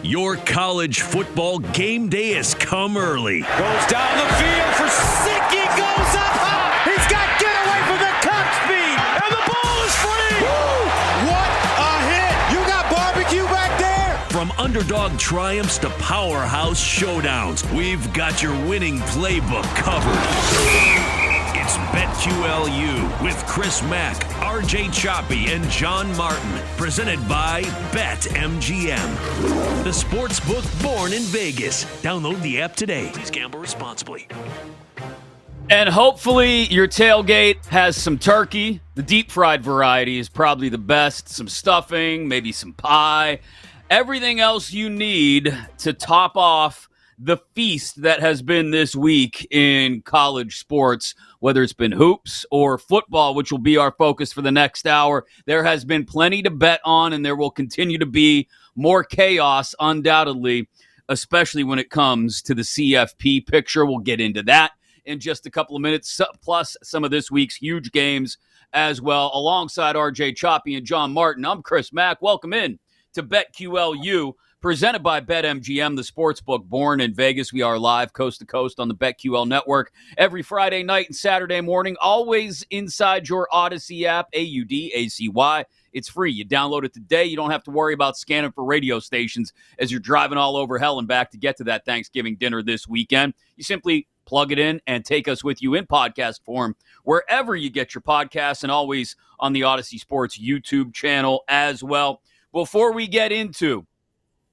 Your college football game day has come early. Goes down the field for Sicky, goes up high. He's got get away from the top speed, and the ball is free. Woo! What a hit! You got barbecue back there. From underdog triumphs to powerhouse showdowns, we've got your winning playbook covered. It's BetQLU with Chris Mack, RJ Choppy, and John Martin, presented by BetMGM, the sportsbook born in Vegas. Download the app today. Please gamble responsibly. And hopefully your tailgate has some turkey. The deep fried variety is probably the best. Some stuffing, maybe some pie. Everything else you need to top off the feast that has been this week in college sports, whether it's been hoops or football, which will be our focus for the next hour. There has been plenty to bet on, and there will continue to be more chaos, undoubtedly, especially when it comes to the CFP picture. We'll get into that in just a couple of minutes, plus some of this week's huge games as well. Alongside RJ Choppy and John Martin, I'm Chris Mack. Welcome in to BetQLU, presented by BetMGM, the sportsbook born in Vegas. We are live coast to coast on the BetQL network every Friday night and Saturday morning, always inside your Odyssey app, AUDACY. It's free. You download it today. You don't have to worry about scanning for radio stations as you're driving all over hell and back to get to that Thanksgiving dinner this weekend. You simply plug it in and take us with you in podcast form wherever you get your podcasts, and always on the Odyssey Sports YouTube channel as well. Before we get into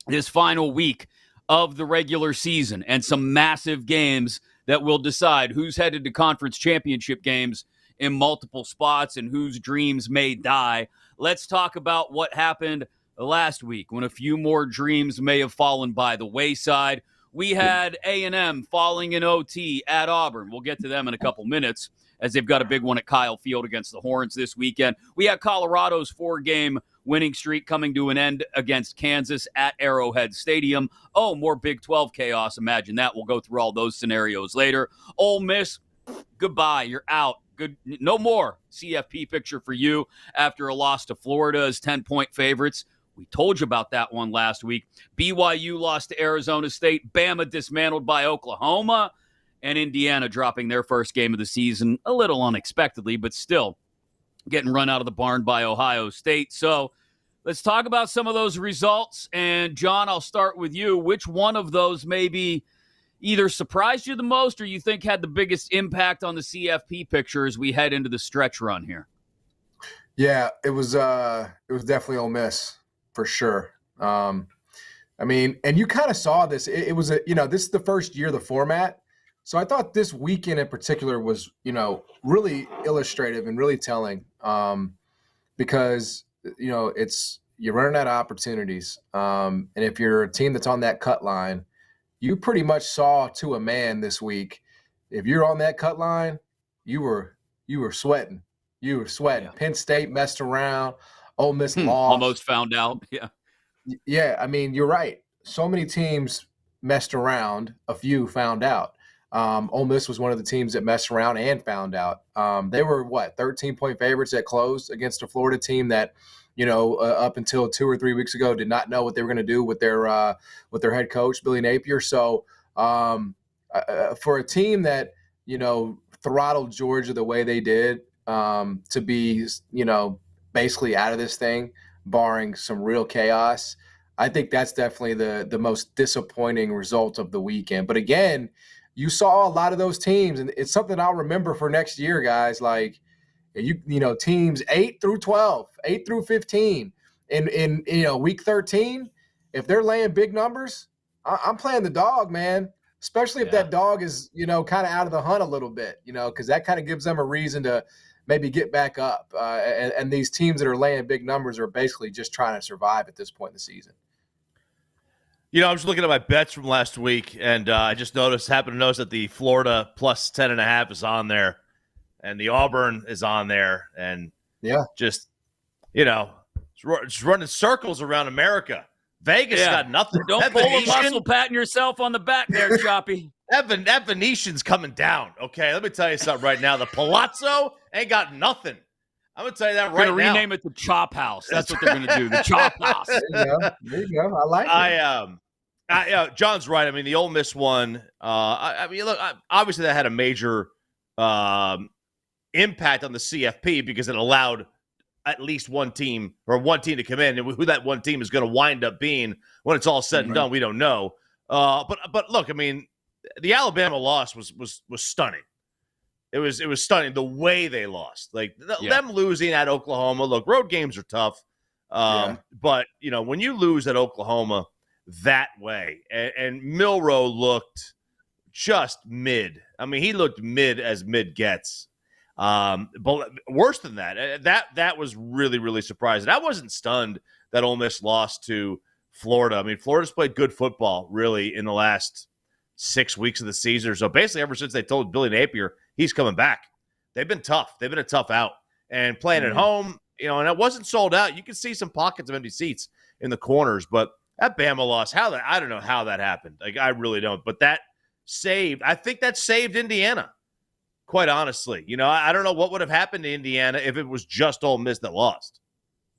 this final week of the regular season and some massive games that will decide who's headed to conference championship games in multiple spots and whose dreams may die, let's talk about what happened last week when a few more dreams may have fallen by the wayside. We had A&M falling in OT at Auburn. We'll get to them in a couple minutes as they've got a big one at Kyle Field against the Horns this weekend. We had Colorado's 4-game winning streak coming to an end against Kansas at Arrowhead Stadium. Oh, more Big 12 chaos. Imagine that. We'll go through all those scenarios later. Ole Miss, goodbye. You're out. Good. No more CFP picture for you after a loss to Florida as 10-point favorites. We told you about that one last week. BYU lost to Arizona State. Bama dismantled by Oklahoma. And Indiana dropping their first game of the season a little unexpectedly, but still getting run out of the barn by Ohio State. So let's talk about some of those results. And, John, I'll start with you. Which one of those maybe either surprised you the most or you think had the biggest impact on the CFP picture as we head into the stretch run here? Yeah, it was definitely Ole Miss for sure. I mean, and you kind of saw this. It was this is the first year of the format. So I thought this weekend in particular was, really illustrative and really telling because, you're running out of opportunities. And if you're a team that's on that cut line, you pretty much saw to a man this week. If you're on that cut line, you were sweating. You were sweating. Yeah. Penn State messed around. Ole Miss lost. Almost found out. Yeah. Yeah, I mean, you're right. So many teams messed around. A few found out. Ole Miss was one of the teams that messed around and found out. They were 13-point favorites at close against a Florida team that, up until 2 or 3 weeks ago did not know what they were going to do with their head coach Billy Napier. So for a team that throttled Georgia the way they did, to be basically out of this thing, barring some real chaos, I think that's definitely the most disappointing result of the weekend. But again, you saw a lot of those teams, and it's something I'll remember for next year, guys. Like, teams 8 through 12, 8 through 15, in week 13, if they're laying big numbers, I'm playing the dog, man. Especially if that dog is, kind of out of the hunt a little bit, because that kind of gives them a reason to maybe get back up. And these teams that are laying big numbers are basically just trying to survive at this point in the season. I'm just looking at my bets from last week, and I just happened to notice that the Florida plus 10.5 is on there, and the Auburn is on there, and just running circles around America. Vegas got nothing. Don't pull a muscle patting yourself on the back there, Choppy. That Venetian's coming down. Okay, let me tell you something right now. The Palazzo ain't got nothing. I'm going to tell you that They're right now. going to rename it the Chop House. That's what they're going to do, the Chop House. There you go. I like it. John's right. I mean, the Ole Miss one, I mean, look, obviously that had a major impact on the CFP because it allowed at least one team to come in, and who that one team is going to wind up being when it's all said and done, we don't know. But look, I mean, the Alabama loss was stunning. It was stunning the way they lost. Like them losing at Oklahoma. Look, road games are tough, but when you lose at Oklahoma that way, and Milroe looked just mid. I mean, he looked mid as mid gets. But worse than that, that was really, really surprising. I wasn't stunned that Ole Miss lost to Florida. I mean, Florida's played good football really in the last 6 weeks of the season. So basically ever since they told Billy Napier he's coming back, they've been tough. They've been a tough out. And playing at home, and it wasn't sold out. You can see some pockets of empty seats in the corners, but that Bama loss, I don't know how that happened. Like, I really don't. But I think that saved Indiana. Quite honestly, I don't know what would have happened to Indiana if it was just Ole Miss that lost.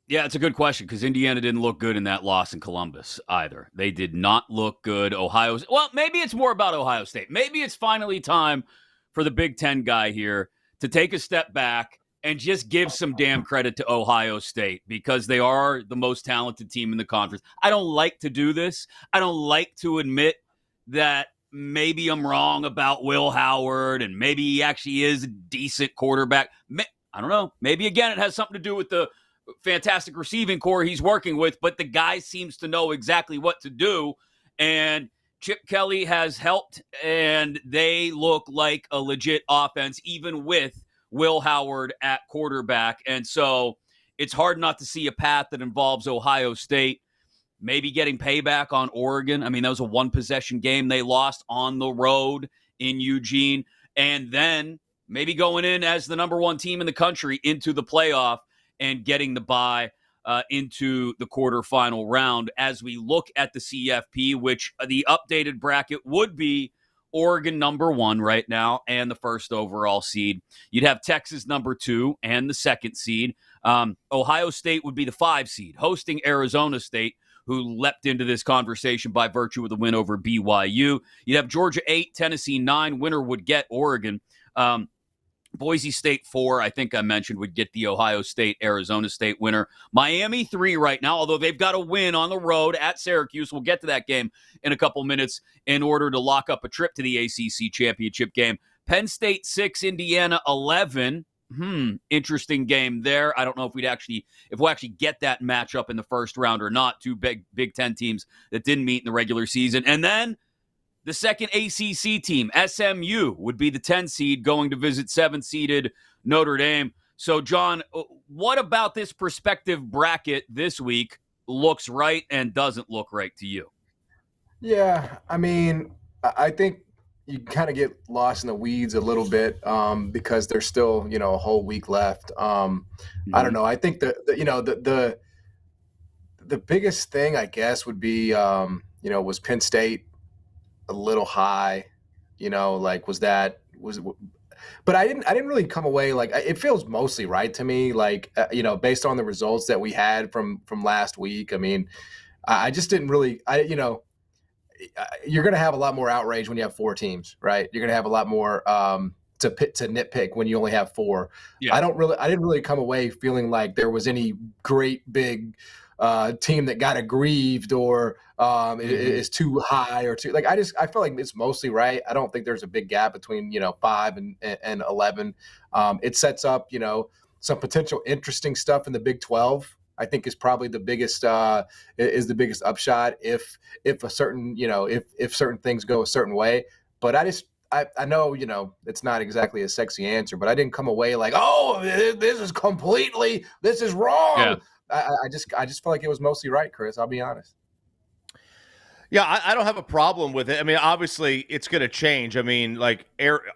Yeah, it's a good question because Indiana didn't look good in that loss in Columbus either. They did not look good. Well, maybe it's more about Ohio State. Maybe it's finally time for the Big Ten guy here to take a step back and just give some damn credit to Ohio State because they are the most talented team in the conference. I don't like to do this. I don't like to admit that maybe I'm wrong about Will Howard, and maybe he actually is a decent quarterback. I don't know. Maybe, again, it has something to do with the fantastic receiving core he's working with, but the guy seems to know exactly what to do, and Chip Kelly has helped, and they look like a legit offense, even with Will Howard at quarterback. And so it's hard not to see a path that involves Ohio State maybe getting payback on Oregon. I mean, that was a one-possession game they lost on the road in Eugene. And then maybe going in as the number one team in the country into the playoff and getting the bye into the quarterfinal round as we look at the CFP, which the updated bracket would be Oregon number 1 right now and the first overall seed. You'd have Texas number 2 and the second seed. Ohio State would be the 5 seed, hosting Arizona State, who leapt into this conversation by virtue of the win over BYU. You'd have Georgia 8, Tennessee 9. Winner would get Oregon. Boise State 4, I think I mentioned, would get the Ohio State-Arizona State winner. Miami 3 right now, although they've got a win on the road at Syracuse. We'll get to that game in a couple minutes in order to lock up a trip to the ACC championship game. Penn State 6, Indiana 11. Interesting game there. I don't know if we'll actually get that matchup in the first round or not. Two Big Ten teams that didn't meet in the regular season. And then the second ACC team, SMU, would be the 10 seed going to visit 7-seeded Notre Dame. So, John, what about this prospective bracket this week looks right and doesn't look right to you? Yeah, I mean, I think you kind of get lost in the weeds a little bit because there's still, a whole week left. I don't know. I think the biggest thing, I guess, would be, was Penn State a little high, but I didn't really come away it feels mostly right to me, based on the results that we had from last week. I mean, I just didn't really, you're going to have a lot more outrage when you have 4 teams, right? You're going to have a lot more to nitpick when you only have 4. Yeah. I didn't really come away feeling like there was any great big team that got aggrieved or is too high or too I feel like it's mostly right. I don't think there's a big gap between 5 and 11. It sets up some potential interesting stuff in the Big 12. I think is probably the biggest upshot if a certain if certain things go a certain way. But I know it's not exactly a sexy answer, but I didn't come away like, oh, this is wrong. Yeah. I just feel like it was mostly right, Chris. I'll be honest. Yeah, I don't have a problem with it. I mean, obviously, it's going to change. I mean,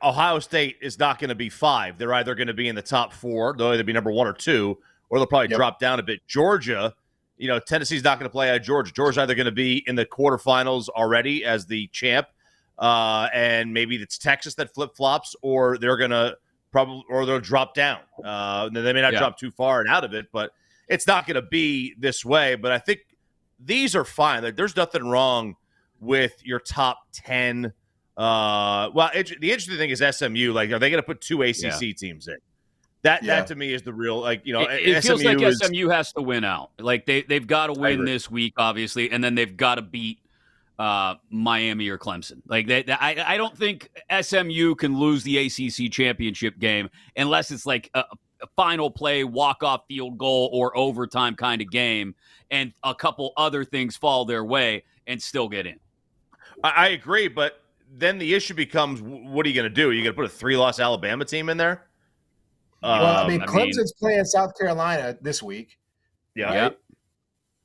Ohio State is not going to be 5. They're either going to be in the top 4. They'll either be number 1 or 2, or they'll probably drop down a bit. Georgia, Tennessee's not going to play at Georgia. Georgia's either going to be in the quarterfinals already as the champ, and maybe it's Texas that flip-flops, or they're going to probably, or they'll drop down. They may not drop too far and out of it, but it's not going to be this way. But I think these are fine. Like, there's nothing wrong with your top 10. The interesting thing is SMU. Like, are they going to put 2 ACC teams in? That to me is the real, like, it feels like SMU has to win out. Like they've got to win this week, obviously, and then they've got to beat Miami or Clemson. Like I don't think SMU can lose the ACC championship game unless it's like a final play, walk-off field goal, or overtime kind of game, and a couple other things fall their way and still get in. I agree, but then the issue becomes, what are you going to do? Are you going to put a 3-loss Alabama team in there? Well, Clemson's playing South Carolina this week. Yeah. Right? Yep.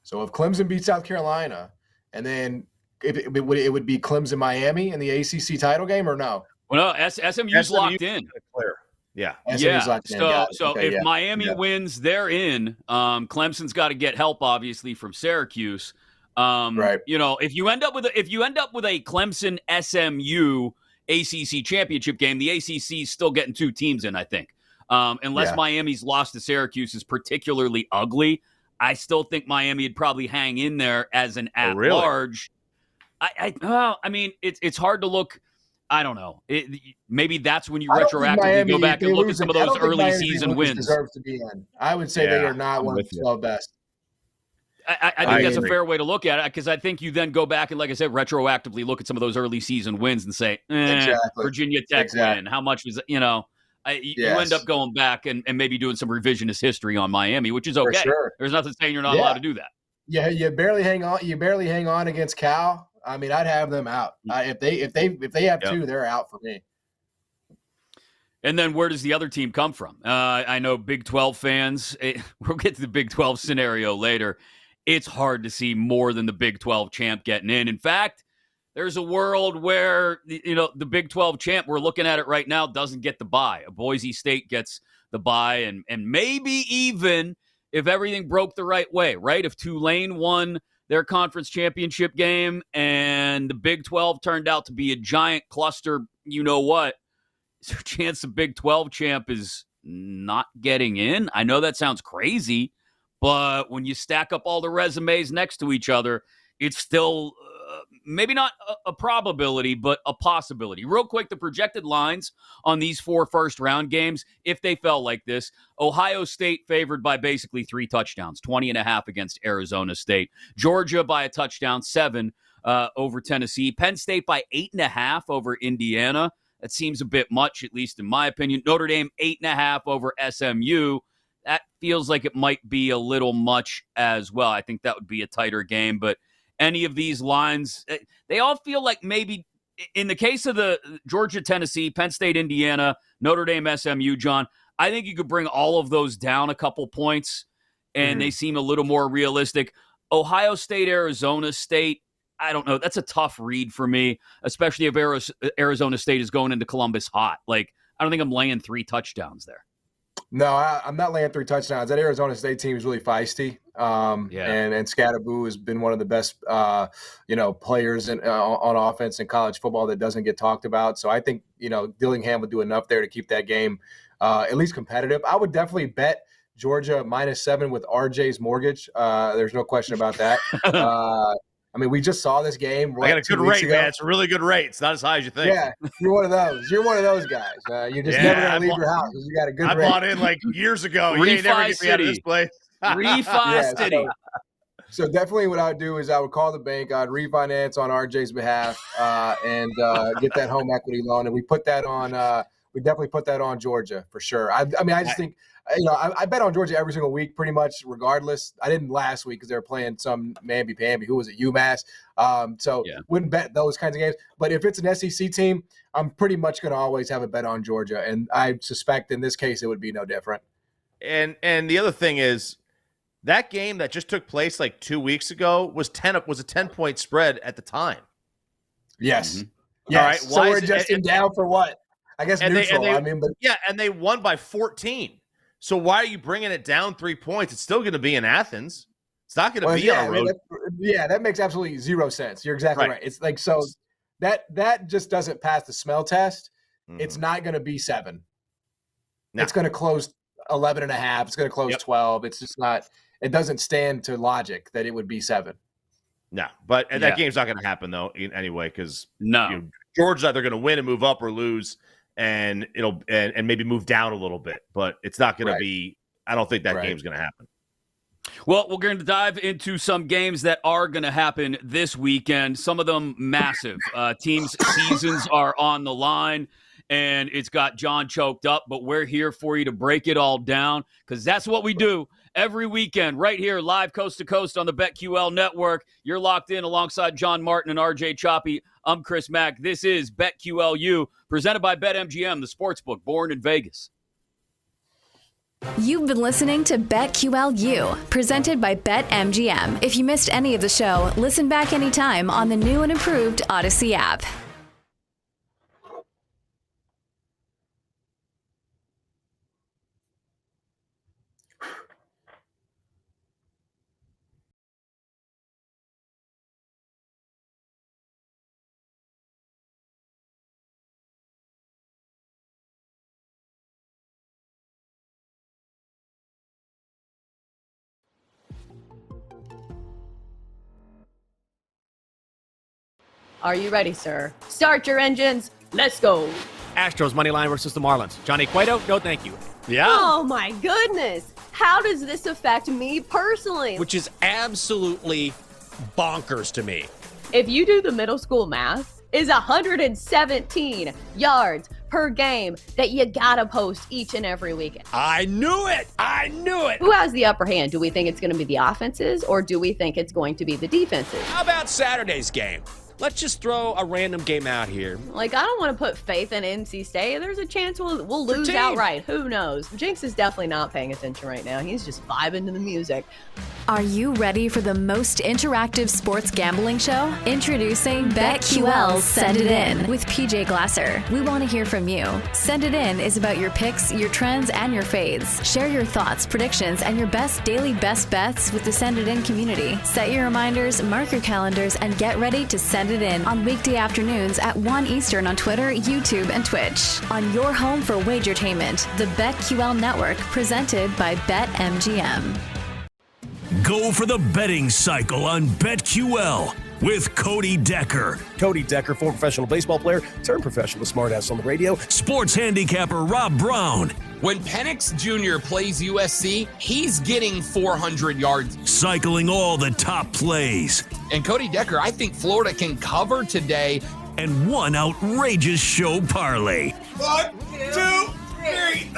So if Clemson beats South Carolina, and then it would be Clemson Miami in the ACC title game, or no? Well, no, SMU's locked in. Clear. Yeah. SMU's locked in. So if Miami wins, they're in. Clemson's got to get help, obviously, from Syracuse. Right. If you end up with a Clemson SMU ACC championship game, the ACC is still getting 2 teams in, I think. Unless Miami's loss to Syracuse is particularly ugly, I still think Miami would probably hang in there as an at-large. It's hard to look. I don't know. Maybe that's when you retroactively go back and look at some of those early season wins. Deserves to be in. I would say they are not one of the 12 best. I think that's a fair way to look at it, because I think you then go back and, like I said, retroactively look at some of those early season wins and say, Virginia Tech win. How much was it? You end up going back and maybe doing some revisionist history on Miami, which is okay. For sure. There's nothing saying you're not allowed to do that. Yeah, you barely hang on. You barely hang on against Cal. I mean, I'd have them out. If they have 2, they're out for me. And then where does the other team come from? I know Big 12 fans. We'll get to the Big 12 scenario later. It's hard to see more than the Big 12 champ getting in. In fact, there's a world where, the Big 12 champ, we're looking at it right now, doesn't get the bye. Boise State gets the bye, and maybe even if everything broke the right way, right? If Tulane won their conference championship game and the Big 12 turned out to be a giant cluster, is there a chance the Big 12 champ is not getting in? I know that sounds crazy, but when you stack up all the resumes next to each other, it's still maybe not a probability, but a possibility. Real quick, the projected lines on these 4 first-round games, if they fell like this: Ohio State favored by basically 3 touchdowns, 20.5 against Arizona State. Georgia by a touchdown, 7 over Tennessee. Penn State by 8.5 over Indiana. That seems a bit much, at least in my opinion. Notre Dame, 8.5 over SMU. That feels like it might be a little much as well. I think that would be a tighter game, but any of these lines, they all feel like maybe, in the case of the Georgia, Tennessee, Penn State, Indiana, Notre Dame, SMU, John, I think you could bring all of those down a couple points, and they seem a little more realistic. Ohio State, Arizona State, I don't know. That's a tough read for me, especially if Arizona State is going into Columbus hot. Like, I don't think I'm laying 3 touchdowns there. No, I'm not laying 3 touchdowns. That Arizona State team is really feisty. And Scatterboo has been one of the best, players on offense in college football that doesn't get talked about. So I think, Dillingham would do enough there to keep that game at least competitive. I would definitely bet Georgia -7 with RJ's mortgage. There's no question about that. We just saw this game. I got a good rate, man. It's a really good rate. It's not as high as you think. Yeah, you're one of those. You're one of those guys. You're just never going to leave your house because you got a good rate. I bought in like years ago. You ain't never get me out of this place. Refi City. So definitely what I would do is I would call the bank. I'd refinance on RJ's behalf and get that home equity loan. And we definitely put that on Georgia for sure. I just think – I bet on Georgia every single week, pretty much regardless. I didn't last week because they were playing some mamby-pamby. Who was it? UMass. Wouldn't bet those kinds of games. But if it's an SEC team, I'm pretty much going to always have a bet on Georgia. And I suspect in this case it would be no different. And the other thing is that game that just took place like 2 weeks ago was a 10-point spread at the time. Yes. Mm-hmm. Yes. All right. So we're adjusting down for what? I guess neutral. And they won by 14. So why are you bringing it down 3 points? It's still going to be in Athens. It's not going to be on a road. That makes absolutely zero sense. You're exactly right. It's like, so that just doesn't pass the smell test. Mm-hmm. It's not going to be 7. Nah. It's going to close 11 and a half. It's going to close 12. It's just not – it doesn't stand to logic that it would be 7. No, but that game's not going to happen, though, anyway, because Georgia's either going to win and move up or lose, and it'll and maybe move down a little bit. But it's not going to be – I don't think that game's going to happen. Well, we're going to dive into some games that are going to happen this weekend. Some of them massive. Teams' seasons are on the line, and it's got John choked up. But we're here for you to break it all down because that's what we do every weekend right here, live coast to coast on the BetQL network. You're locked in alongside John Martin and RJ Choppy. I'm Chris Mack. This is BetQLU, presented by BetMGM, the sportsbook born in Vegas. You've been listening to BetQLU, presented by BetMGM. If you missed any of the show, listen back anytime on the new and improved Odyssey app. Are you ready, sir? Start your engines. Let's go. Astros money line versus the Marlins. Johnny Cueto, no thank you. Yeah. Oh, my goodness. How does this affect me personally? Which is absolutely bonkers to me. If you do the middle school math, is 117 yards per game that you gotta post each and every weekend. I knew it. Who has the upper hand? Do we think it's going to be the offenses or do we think it's going to be the defenses? How about Saturday's game? Let's just throw a random game out here. Like, I don't want to put faith in NC State. There's a chance we'll lose 13. outright. Who knows? Jinx is definitely not paying attention right now. He's just vibing to the music. Are you ready for the most interactive sports gambling show? Introducing BetQL's Send It In with PJ Glasser. We want to hear from you. Send It In is about your picks, your trends, and your fades. Share your thoughts, predictions, and your best daily best bets with the Send It In community. Set your reminders, mark your calendars, and get ready to send it in on weekday afternoons at 1 Eastern on Twitter, YouTube, and Twitch. On your home for wagertainment, the BetQL Network, presented by BetMGM. Go for the betting cycle on BetQL with Cody Decker, Cody Decker, former professional baseball player, turned professional smartass on the radio. sports handicapper Rob Brown, When Penix Jr. plays USC, he's getting 400 yards. cycling all the top plays, And Cody Decker, I think Florida can cover today. and one outrageous show parlay. 1, 2, 3.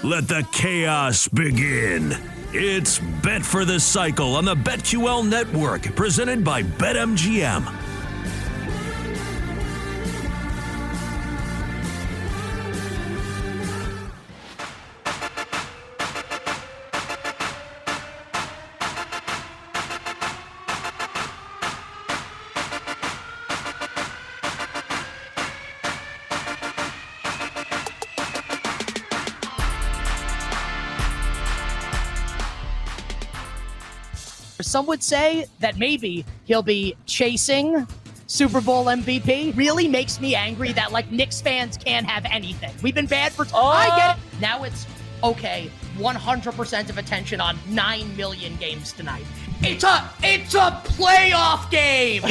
Let the chaos begin. It's Bet for the Cycle on the BetQL network, presented by BetMGM. Some would say that maybe he'll be chasing Super Bowl MVP. Really makes me angry that, like, Knicks fans can't have anything. We've been bad for... I get it. Now it's, okay, 100% of attention on 9 million games tonight. It's a playoff game.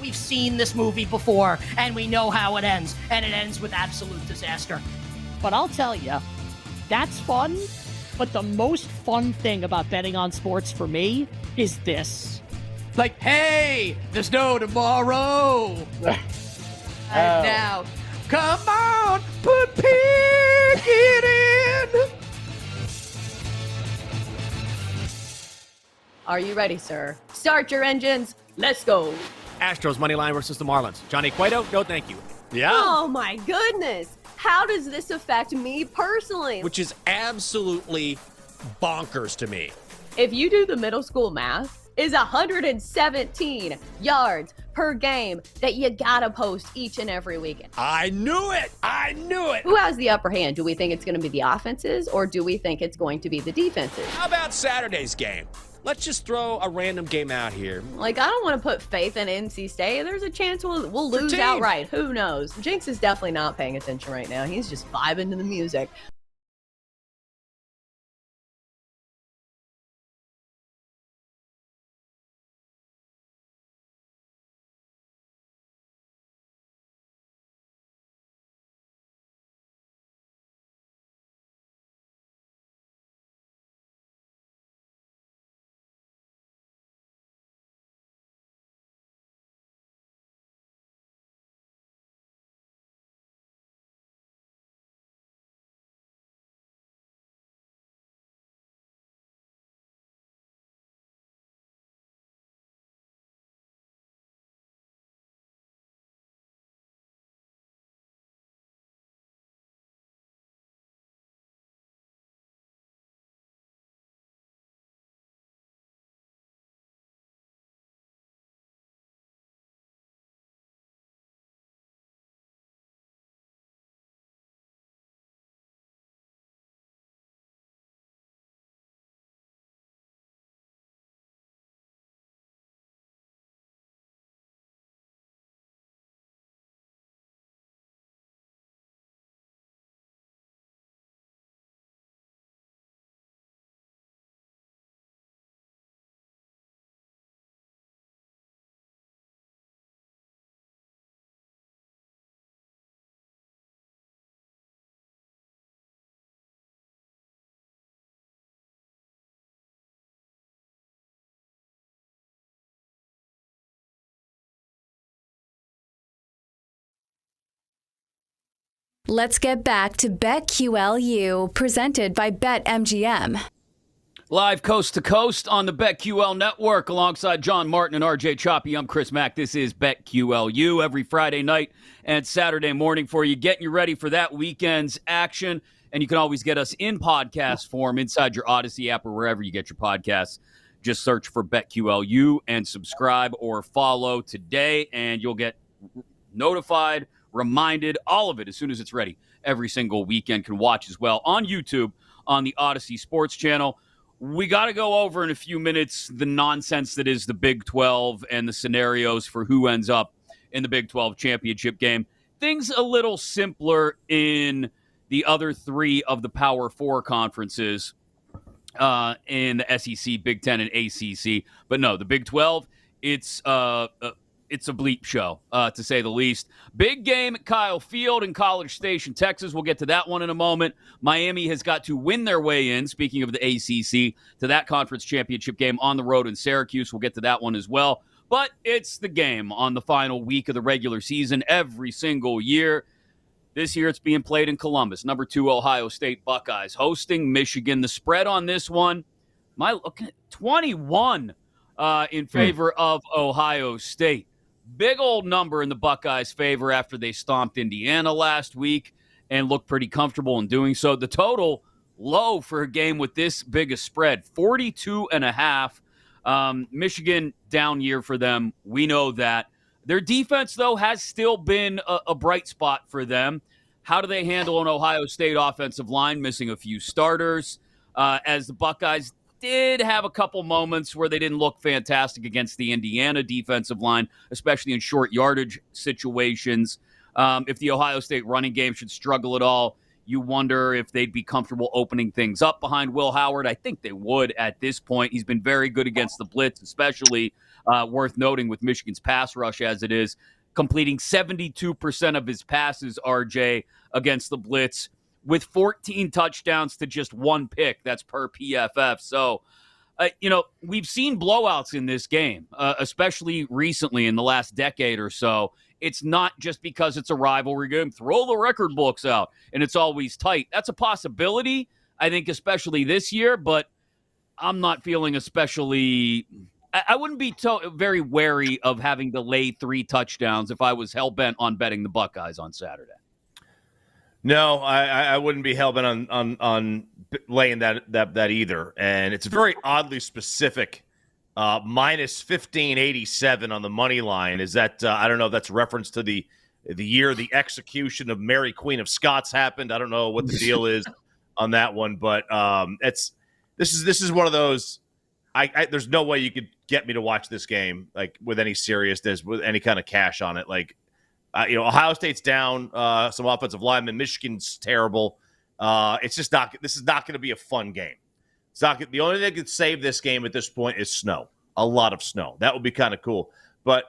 We've seen this movie before, and we know how it ends. And it ends with absolute disaster. But I'll tell you, that's fun. But the most fun thing about betting on sports for me is this. Like, hey, there's no tomorrow. And now, come on, pick it in. Are you ready, sir? Start your engines. Let's go. Astros money line versus the Marlins. Johnny Cueto, no thank you. Yeah. Oh, my goodness. How does this affect me personally? Which is absolutely bonkers to me. If you do the middle school math, is 117 yards per game that you gotta post each and every weekend. I knew it. Who has the upper hand? Do we think it's going to be the offenses or do we think it's going to be the defenses? How about Saturday's game? Let's just throw a random game out here. Like, I don't want to put faith in NC State. There's a chance we'll lose outright. Who knows? Jinx is definitely not paying attention right now. He's just vibing to the music. Let's get back to BetQLU, presented by BetMGM. Live coast to coast on the BetQL network alongside John Martin and RJ Choppy. I'm Chris Mack. This is BetQLU every Friday night and Saturday morning for you, getting you ready for that weekend's action. And you can always get us in podcast form inside your Odyssey app or wherever you get your podcasts. Just search for BetQLU and subscribe or follow today, and you'll get notified, reminded, all of it as soon as it's ready. Every single weekend. Can watch as well on YouTube on the Odyssey Sports Channel. We got to go over in a few minutes the nonsense that is the Big 12 and the scenarios for who ends up in the Big 12 championship game. Things a little simpler in the other three of the Power Four conferences in the SEC, Big 10, and ACC. But no, the Big 12, it's a bleep show, to say the least. Big game at Kyle Field in College Station, Texas. We'll get to that one in a moment. Miami has got to win their way in, speaking of the ACC, to that conference championship game on the road in Syracuse. We'll get to that one as well. But it's the game on the final week of the regular season every single year. This year it's being played in Columbus. Number 2 Ohio State Buckeyes hosting Michigan. The spread on this one, 21 in favor of Ohio State. Big old number in the Buckeyes' favor after they stomped Indiana last week and looked pretty comfortable in doing so. The total low for a game with this big a spread, 42.5. Michigan, down year for them. We know that. Their defense, though, has still been a bright spot for them. How do they handle an Ohio State offensive line missing a few starters? As the Buckeyes did have a couple moments where they didn't look fantastic against the Indiana defensive line, especially in short yardage situations. If the Ohio State running game should struggle at all, you wonder if they'd be comfortable opening things up behind Will Howard. I think they would at this point. He's been very good against the blitz, especially worth noting with Michigan's pass rush as it is, completing 72% of his passes, RJ, against the blitz, with 14 touchdowns to just 1 pick. That's per PFF. So, we've seen blowouts in this game, especially recently in the last decade or so. It's not just because it's a rivalry game. Throw the record books out, and it's always tight. That's a possibility, I think, especially this year, but I'm not feeling especially – I wouldn't be very wary of having to lay 3 touchdowns if I was hell-bent on betting the Buckeyes on Saturday. No, I wouldn't be hell-bent on laying that either. And it's very oddly specific. Minus 1587 on the money line. Is that I don't know if that's reference to the year the execution of Mary Queen of Scots happened. I don't know what the deal is on that one, but this is one of those There's no way you could get me to watch this game like with any seriousness, with any kind of cash on it. Like, Ohio State's down some offensive linemen. Michigan's terrible. It's just not. This is not going to be a fun game. It's not. The only thing that could save this game at this point is snow. A lot of snow. That would be kind of cool. But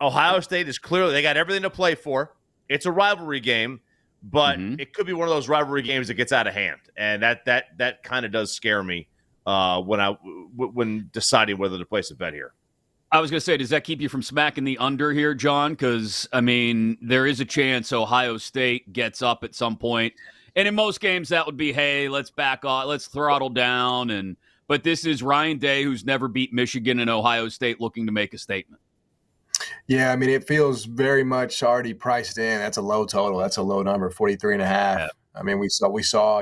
Ohio State is clearly, they got everything to play for. It's a rivalry game, but it could be one of those rivalry games that gets out of hand, and that kind of does scare me when deciding whether to place a bet here. I was going to say, does that keep you from smacking the under here, John? Because, I mean, there is a chance Ohio State gets up at some point. And in most games, that would be, hey, let's back off, let's throttle down. But this is Ryan Day, who's never beat Michigan and Ohio State, looking to make a statement. Yeah, I mean, it feels very much already priced in. That's a low total. That's a low number, 43.5. Yeah. I mean, we saw,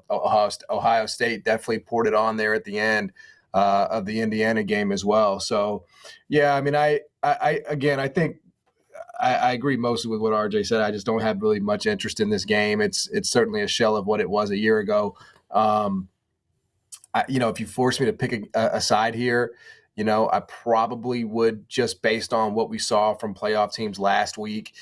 Ohio State definitely poured it on there at the end of the Indiana game as well. So, yeah, I mean, I think I agree mostly with what RJ said. I just don't have really much interest in this game. It's certainly a shell of what it was a year ago. If you force me to pick a side here, I probably would, just based on what we saw from playoff teams last week,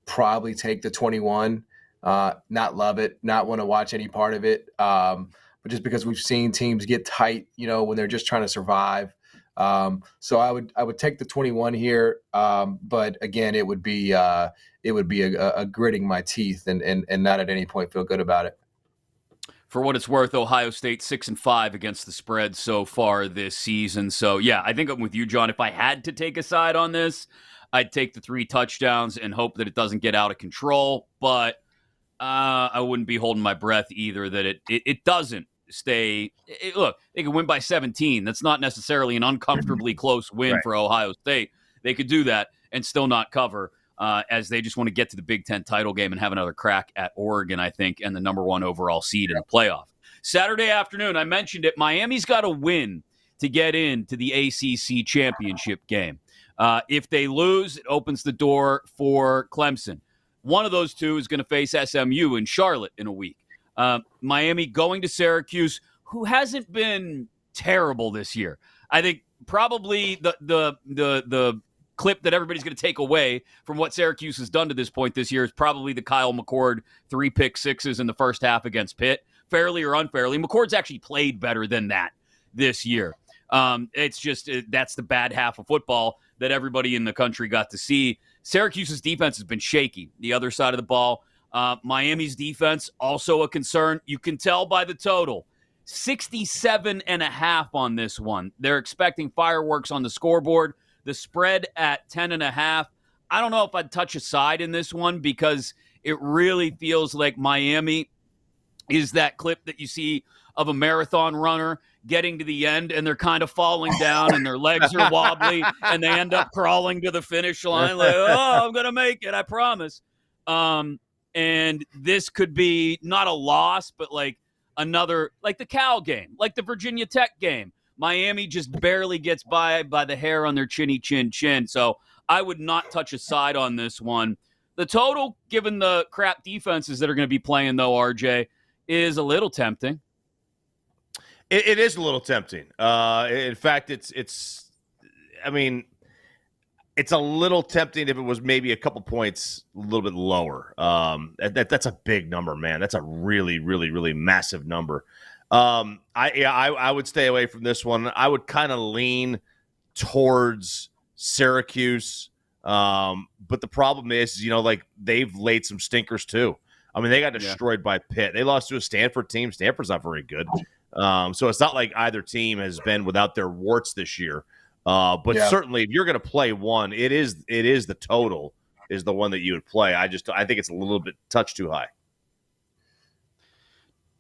probably take the 21. Not love it, not want to watch any part of it, but just because we've seen teams get tight, when they're just trying to survive. So I would take the 21 here, but again, it would be a gritting my teeth and not at any point feel good about it. For what it's worth, Ohio State 6-5 against the spread so far this season. So, yeah, I think I'm with you, John. If I had to take a side on this, I'd take the 3 touchdowns and hope that it doesn't get out of control. But I wouldn't be holding my breath either that it doesn't stay. Look, they could win by 17. That's not necessarily an uncomfortably close win for Ohio State. They could do that and still not cover. As they just want to get to the Big Ten title game and have another crack at Oregon, I think, and the number 1 overall seed in the playoff. Saturday afternoon, I mentioned it, Miami's got to win to get into the ACC championship game. If they lose, it opens the door for Clemson. One of those two is going to face SMU in Charlotte in a week. Miami going to Syracuse, who hasn't been terrible this year. I think probably the clip that everybody's going to take away from what Syracuse has done to this point this year is probably the Kyle McCord 3 pick sixes in the first half against Pitt. Fairly or unfairly, McCord's actually played better than that this year. It's just that's the bad half of football that everybody in the country got to see. Syracuse's defense has been shaky. The other side of the ball, Miami's defense, also a concern. You can tell by the total. 67.5 on this one. They're expecting fireworks on the scoreboard. The spread at 10.5. I don't know if I'd touch a side in this one because it really feels like Miami is that clip that you see of a marathon runner getting to the end and they're kind of falling down and their legs are wobbly and they end up crawling to the finish line like, oh, I'm going to make it, I promise. And this could be not a loss, but like another, like the Cal game, like the Virginia Tech game. Miami just barely gets by the hair on their chinny chin. So I would not touch a side on this one. The total, given the crap defenses that are going to be playing, though, RJ, is a little tempting. It is a little tempting. In fact, it's a little tempting if it was maybe a couple points a little bit lower. That's a big number, man. That's a really, really, really massive number. I would stay away from this one. I would kind of lean towards Syracuse. But the problem is, they've laid some stinkers too. I mean, they got destroyed by Pitt. They lost to a Stanford team. Stanford's not very good. So it's not like either team has been without their warts this year. But certainly if you're going to play one, it is the total is the one that you would play. I think it's a little bit touch too high.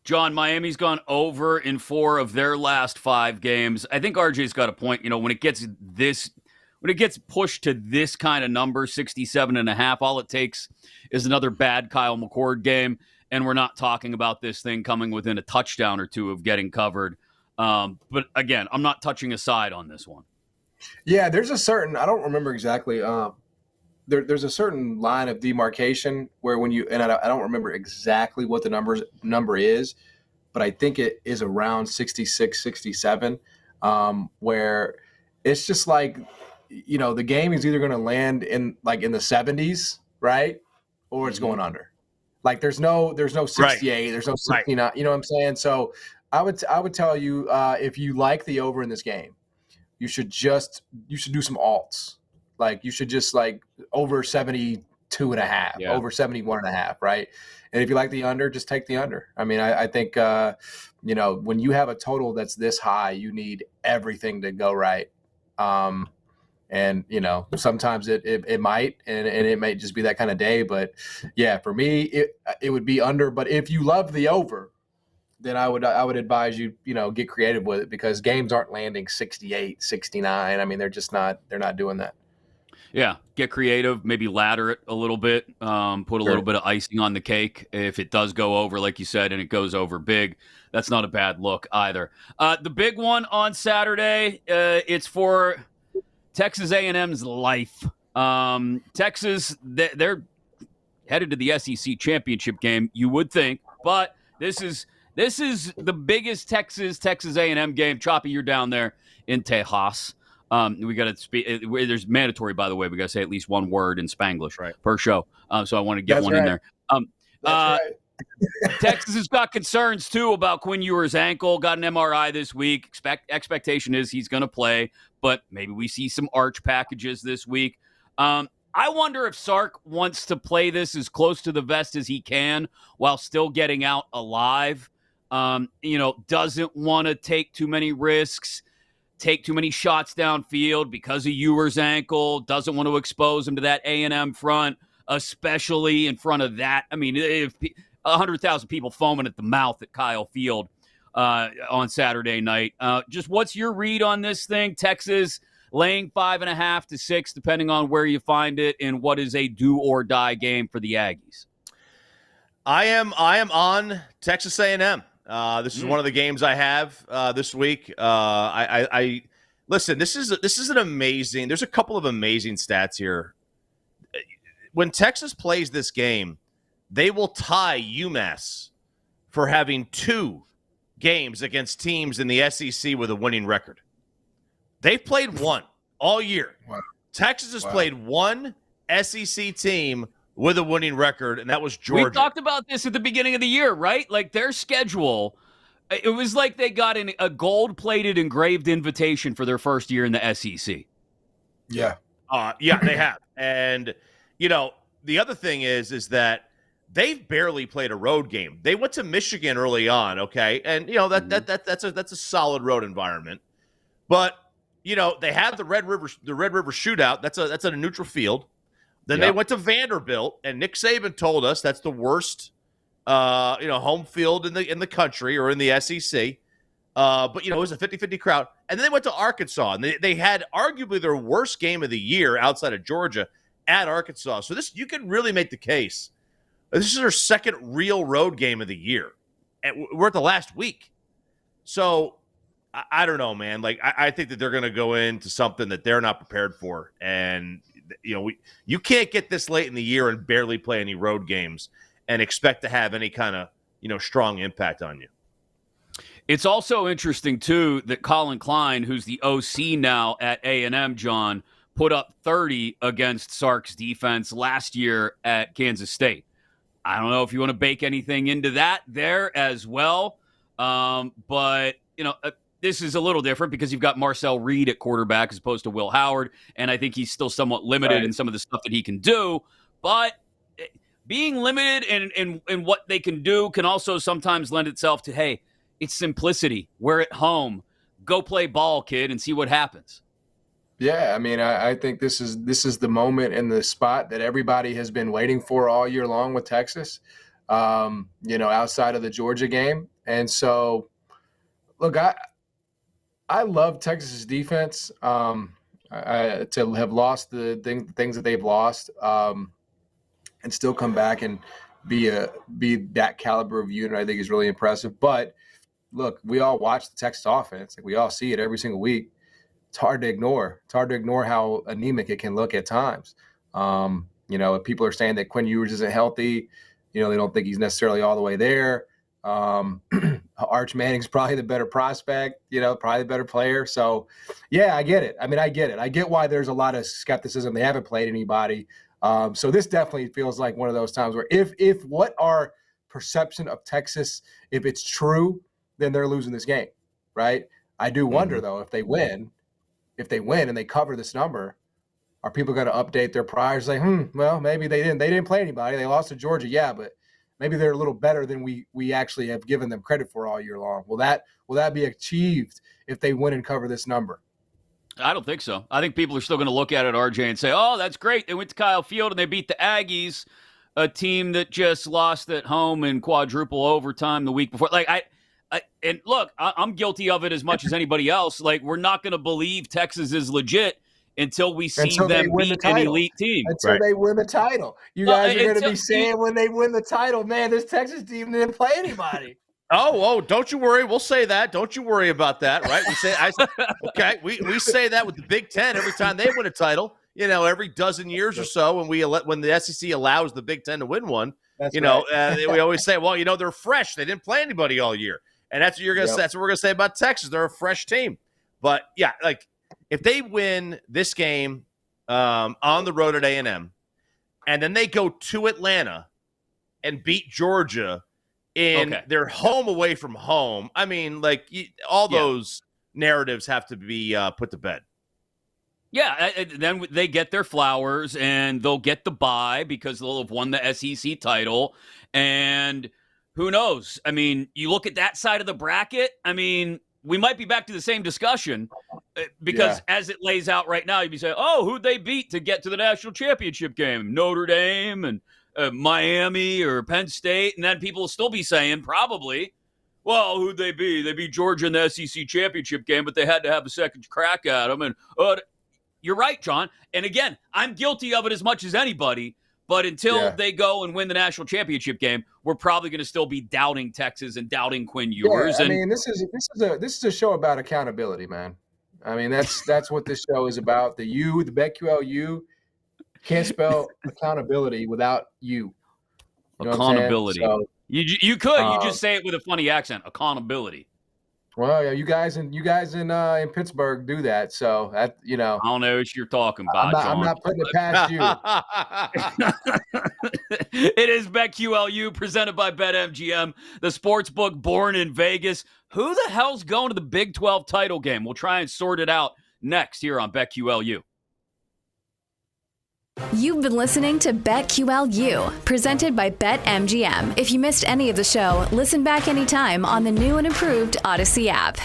John, Miami's gone over in 4 of their last 5 games. I think RJ's got a point. When it gets pushed to this kind of number, 67.5, all it takes is another bad Kyle McCord game, and we're not talking about this thing coming within a touchdown or 2 of getting covered. But again, I'm not touching a side on this one. Yeah, there's a certain, I don't remember exactly. There's a certain line of demarcation where when you, and I don't remember exactly what the number is, but I think it is around 66, 67. where it's just like, the game is either going to land in the 70s, right, or it's going under. Like there's no 68, right. There's no 69. Right. You know what I'm saying? So I would tell you, if you like the over in this game, you should do some alts. Like you should just like over 72.5, over 71.5, right? And if you like the under, just take the under. I mean, I think when you have a total that's this high, you need everything to go right. And sometimes it might, and it might just be that kind of day. But yeah, for me, it would be under. But if you love the over, then I would advise you, get creative with it, because games aren't landing 68, 69. I mean, they're not doing that. Yeah, get creative, maybe ladder it a little bit, put a little bit of icing on the cake. If it does go over, like you said, and it goes over big, that's not a bad look either. The big one on Saturday, it's for Texas A&M's life. Texas, they're headed to the SEC championship game, you would think, but this is the biggest Texas A&M game. Choppy, you're down there in Tejas. We got to speak. There's mandatory, by the way. We got to say at least one word in Spanglish per show. So I want to get in there. Right. Texas has got concerns too about Quinn Ewers' ankle. Got an MRI this week. Expectation is he's going to play, but maybe we see some arch packages this week. I wonder if Sark wants to play this as close to the vest as he can while still getting out alive. Doesn't want to take too many risks, take too many shots downfield because of Ewers' ankle, doesn't want to expose him to that A&M front, especially in front of that. I mean, if 100,000 people foaming at the mouth at Kyle Field on Saturday night. Just what's your read on this thing? Texas laying 5.5 to 6, depending on where you find it, in what is a do-or-die game for the Aggies. I am on Texas A&M. This is one of the games I have this week. I listen. This is an amazing. There's a couple of amazing stats here. When Texas plays this game, they will tie UMass for having 2 games against teams in the SEC with a winning record. They've played 1 all year. Wow. Texas has played 1 SEC team with a winning record, and that was Georgia. We talked about this at the beginning of the year, right? Like their schedule, it was like they got a gold-plated engraved invitation for their first year in the SEC. Yeah. Yeah, they have. And, the other thing is that they've barely played a road game. They went to Michigan early on, okay? And, that's a solid road environment. But, they had the Red River shootout. That's a neutral field. Then they went to Vanderbilt, and Nick Saban told us that's the worst, home field in the country or in the SEC. But it was a 50-50 crowd. And then they went to Arkansas, and they had arguably their worst game of the year outside of Georgia at Arkansas. So you can really make the case. This is their second real road game of the year. And we're at the last week. So I don't know, man. Like I think that they're going to go into something that they're not prepared for, and you can't get this late in the year and barely play any road games and expect to have any kind of strong impact on you. It's also interesting too that Colin Klein, who's the OC now at A&M, John, put up 30 against Sark's defense last year at Kansas State. I don't know if you want to bake anything into that there as well, but this is a little different because you've got Marcel Reed at quarterback as opposed to Will Howard, and I think he's still somewhat limited in some of the stuff that he can do. But being limited in what they can do can also sometimes lend itself to, hey, it's simplicity. We're at home. Go play ball, kid, and see what happens. Yeah, I mean, I think this is the moment and the spot that everybody has been waiting for all year long with Texas, outside of the Georgia game. And so, look, I love Texas's defense. To have lost the things that they've lost, and still come back and be that caliber of unit, I think is really impressive. But look, we all watch the Texas offense. Like we all see it every single week. It's hard to ignore. It's hard to ignore how anemic it can look at times. If people are saying that Quinn Ewers isn't healthy, they don't think he's necessarily all the way there. Arch Manning's probably the better prospect, probably the better player. So, yeah, I get it. I mean, I get it. I get why there's a lot of skepticism. They haven't played anybody. So this definitely feels like one of those times where if what our perception of Texas, if it's true, then they're losing this game, right? I do wonder, though, if they win and they cover this number, are people going to update their priors? Like, well, maybe they didn't play anybody. They lost to Georgia, yeah, but maybe they're a little better than we actually have given them credit for all year long. Will that be achieved if they win and cover this number? I don't think so. I think people are still going to look at it, RJ, and say, oh, that's great. They went to Kyle Field and they beat the Aggies, a team that just lost at home in quadruple overtime the week before. Like, and look, I'm guilty of it as much as anybody else. Like, we're not going to believe Texas is legit until we see them beat an elite team. Until they win the title. You guys are going to be saying when they win the title, man, this Texas team didn't play anybody. Oh, don't you worry. We'll say that. Don't you worry about that, right? We say that with the Big Ten every time they win a title. Every dozen years or so, when the SEC allows the Big Ten to win one, we always say, well, they're fresh. They didn't play anybody all year, and that's what you're gonna say. That's what we're gonna say about Texas. They're a fresh team. But yeah, like if they win this game on the road at A&M, and then they go to Atlanta and beat Georgia. They're home away from home. I mean, those narratives have to be put to bed. Yeah, then they get their flowers, and they'll get the bye because they'll have won the SEC title. And who knows? I mean, you look at that side of the bracket, I mean, we might be back to the same discussion because as it lays out right now, you'd be saying, oh, who'd they beat to get to the national championship game? Notre Dame and Miami or Penn State, and then people will still be saying probably, well, who'd they be? They beat Georgia in the SEC championship game, but they had to have a second crack at them. And you're right, John. And again, I'm guilty of it as much as anybody, but until they go and win the national championship game, we're probably going to still be doubting Texas and doubting Quinn Ewers. Yeah, I mean, this is a show about accountability, man. I mean, that's what this show is about. The BetQL U. Can't spell accountability without you. Accountability. So, you could. You just say it with a funny accent. Accountability. Well, yeah, you guys in Pittsburgh do that. So that I don't know what you're talking about. I'm not putting it past you. It is BetQLU presented by BetMGM, the sports book born in Vegas. Who the hell's going to the Big 12 title game? We'll try and sort it out next here on BetQLU. You've been listening to BetQLU, presented by BetMGM. If you missed any of the show, listen back anytime on the new and improved Odyssey app.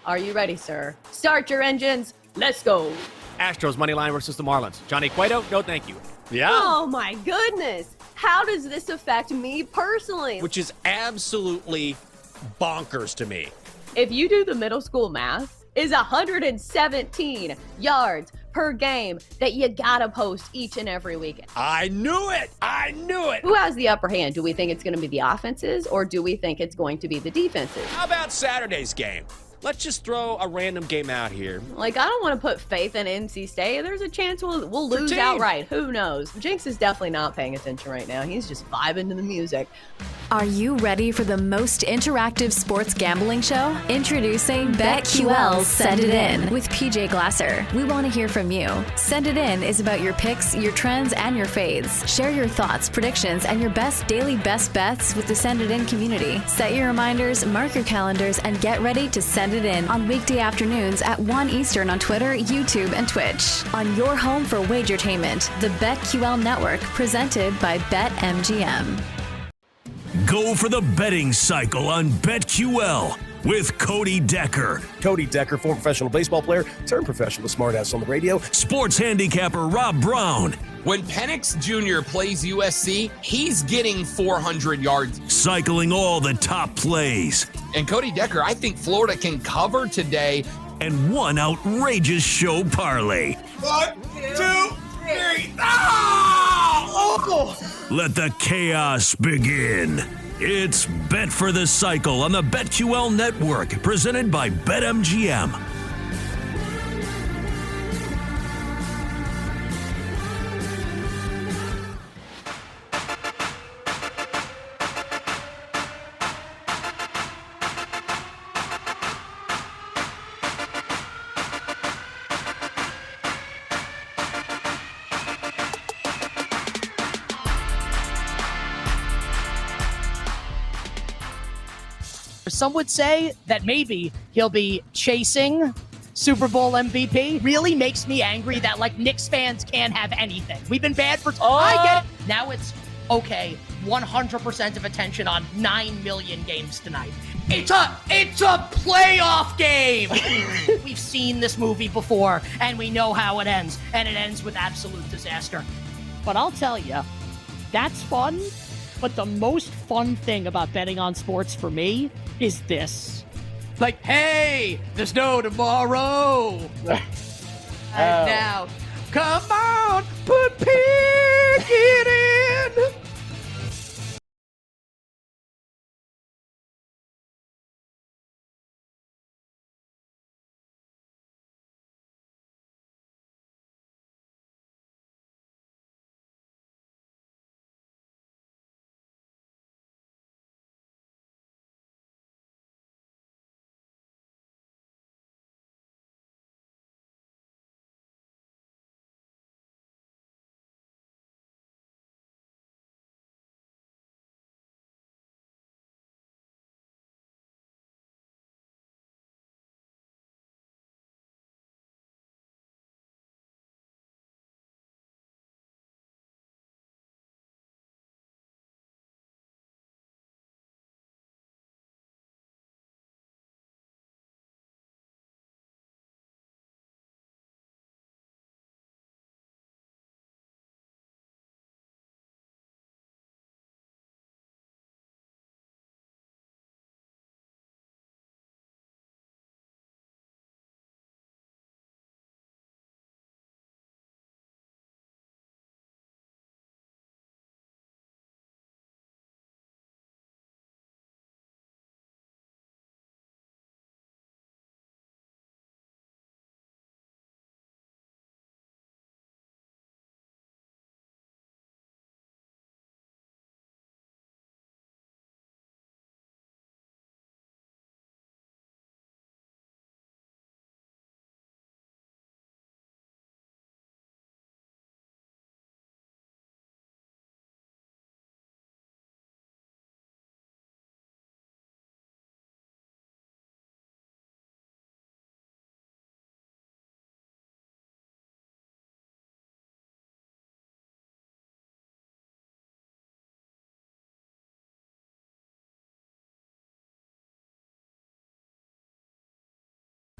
Are you ready, sir? Start your engines. Let's go. Astros money line versus the Marlins. Johnny Cueto, no thank you. Yeah. Oh, my goodness. How does this affect me personally? Which is absolutely bonkers to me. If you do the middle school math, is 117 yards per game that you gotta post each and every weekend. I knew it. Who has the upper hand? Do we think it's going to be the offenses, or do we think it's going to be the defenses? How about Saturday's game? Let's just throw a random game out here. I don't want to put faith in NC State. There's a chance we'll lose outright. Who knows? Jinx is definitely not paying attention right now. He's just vibing to the music. Are you ready for the most interactive sports gambling show? Introducing BetQL's Send It In with PJ Glasser. We want to hear from you. Send It In is about your picks, your trends, and your fades. Share your thoughts, predictions, and your best daily best bets with the Send It In community. Set your reminders, mark your calendars, and get ready to send it in on weekday afternoons at 1 Eastern on Twitter, YouTube, and Twitch. On your home for wagertainment, the BetQL Network, presented by BetMGM. Go for the betting cycle on BetQL with Cody Decker. Cody Decker, former professional baseball player, turned professional smartass on the radio. Sports handicapper Rob Brown. When Penix Jr. plays USC, he's getting 400 yards. Cycling all the top plays. And Cody Decker, I think Florida can cover today. And one outrageous show parlay. 1, 2, 3. Oh! Let the chaos begin. It's Bet for the Cycle on the BetQL Network, presented by BetMGM. Some would say that maybe he'll be chasing Super Bowl MVP. Really makes me angry that, like, Knicks fans can't have anything. We've been bad for... I get it. Now it's, okay, 100% of attention on 9 million games tonight. It's a playoff game! We've seen this movie before, and we know how it ends. And it ends with absolute disaster. But I'll tell you, that's fun. But the most fun thing about betting on sports for me is this. Like, hey, there's no tomorrow. And now, come on, put Pickett in.